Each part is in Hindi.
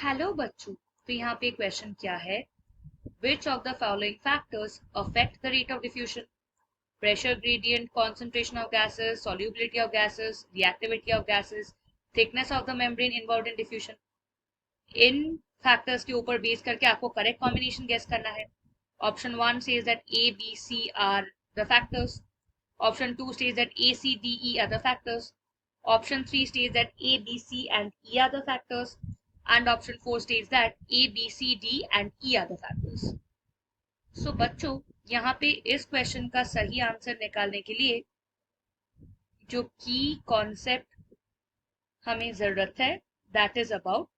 हेलो बच्चों। तो यहाँ पे क्वेश्चन क्या है, which of the following factors affect the rate of diffusion? Pressure gradient, concentration of gases, solubility of gases, reactivity of gases, thickness of the membrane involved in diffusion. In factors के ऊपर बेस करके आपको करेक्ट कॉम्बिनेशन गेस करना है. Option 1 says that A, B, C are the factors. Option 2 states that A, C, D, E are the factors. Option 3 states that A, B, C and E are the factors. And option 4 states that A, B, C, D and E are the factors. So बच्चों, यहाँ पे इस क्वेश्चन का सही आंसर निकालने के लिए जो की कॉन्सेप्ट हमें जरूरत है, दैट इज अबाउट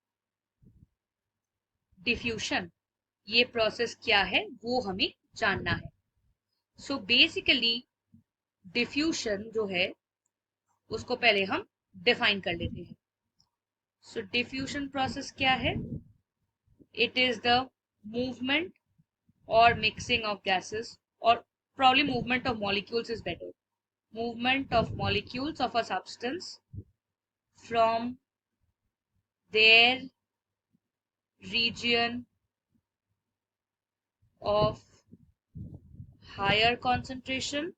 डिफ्यूशन. ये प्रोसेस क्या है वो हमें जानना है. सो बेसिकली डिफ्यूशन जो है उसको पहले हम डिफाइन कर लेते हैं. सो डिफ्यूजन प्रोसेस क्या है? It is the movement or mixing of gases, or probably movement of molecules is better. Movement of molecules of a substance from their region of higher concentration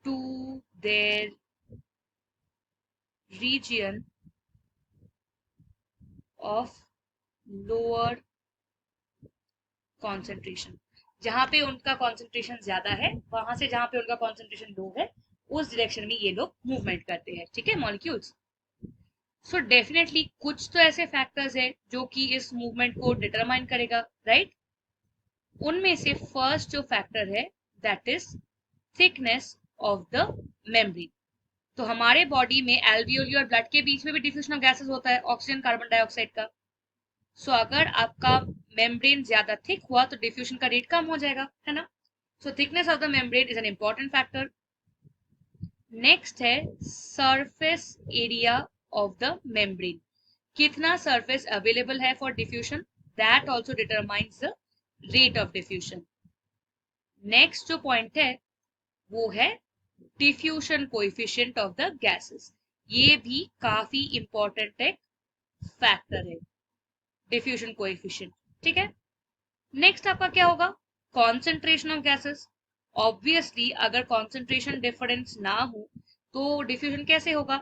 to their region of lower concentration. जहां पे उनका कॉन्सेंट्रेशन ज्यादा है वहां से जहां पे उनका कॉन्सेंट्रेशन लो है उस डायरेक्शन में ये लोग मूवमेंट करते हैं. ठीक है, मॉलिक्यूल्स. सो डेफिनेटली कुछ तो ऐसे फैक्टर्स है जो कि इस मूवमेंट को डिटरमाइन करेगा, राइट? उनमें से फर्स्ट जो फैक्टर है that is thickness of the membrane. तो हमारे बॉडी में एल्वियोली और ब्लड के बीच में भी डिफ्यूजन ऑफ गैसेस होता है, ऑक्सीजन कार्बन डाइऑक्साइड का. सो अगर आपका मेम्ब्रेन ज्यादा थिक हुआ तो डिफ्यूजन का रेट कम हो जाएगा, है ना? So thickness of the membrane is an important factor. Next है surface area of the membrane. कितना सरफेस अवेलेबल है for diffusion, that also determines the rate of diffusion. Next जो पॉइंट है वो है diffusion coefficient of the gases. ये भी काफी इंपॉर्टेंट एक फैक्टर है, डिफ्यूजन कोएफिशिएंट. ठीक है. नेक्स्ट आपका क्या होगा? Concentration of gases. ऑब्वियसली अगर कॉन्सेंट्रेशन डिफरेंस ना हो तो डिफ्यूजन कैसे होगा?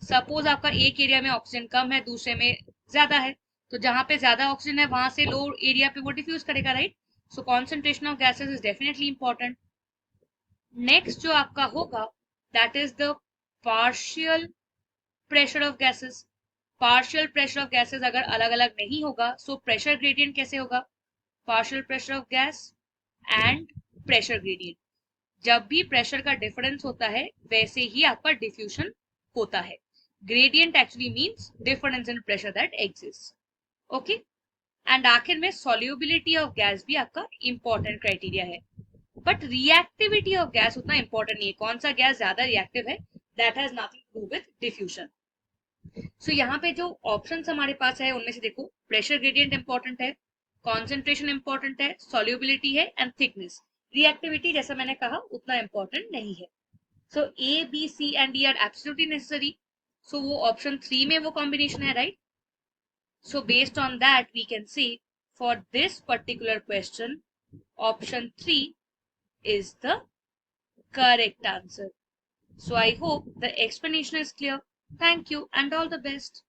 सपोज आपका एक एरिया में ऑक्सीजन कम है, दूसरे में ज्यादा है, तो जहां पे ज्यादा ऑक्सीजन है वहां से लो एरिया पे वो डिफ्यूज करेगा, right? So concentration of gases is definitely important. Next जो आपका होगा that is the partial pressure of gases. Partial pressure of gases अगर अलग अलग नहीं होगा सो प्रेशर ग्रेडियंट कैसे होगा? Partial pressure of gas and pressure gradient. जब भी प्रेशर का डिफरेंस होता है वैसे ही आपका डिफ्यूजन होता है. Gradient actually means difference in pressure that exist. Okay. And आखिर में सॉल्युबिलिटी ऑफ गैस भी आपका इंपॉर्टेंट क्राइटेरिया है. बट रिएक्टिविटी ऑफ गैस उतना इंपॉर्टेंट नहीं है. कौन सा गैस ज्यादा रिएक्टिव है, that has nothing to do with diffusion. So यहाँ पे जो ऑप्शंस हमारे पास है उनमें से देखो, प्रेशर ग्रेडियंट इंपॉर्टेंट है, कॉन्सेंट्रेशन इंपॉर्टेंट है, सॉल्युबिलिटी है एंड थिकनेस. रिएक्टिविटी जैसा मैंने कहा उतना इंपॉर्टेंट नहीं है. So A B C and D are absolutely necessary. So वो ऑप्शन 3 में वो कॉम्बिनेशन है, right? So based on that we can see for this particular question option 3 is the correct answer. So I hope the explanation is clear. Thank you and all the best.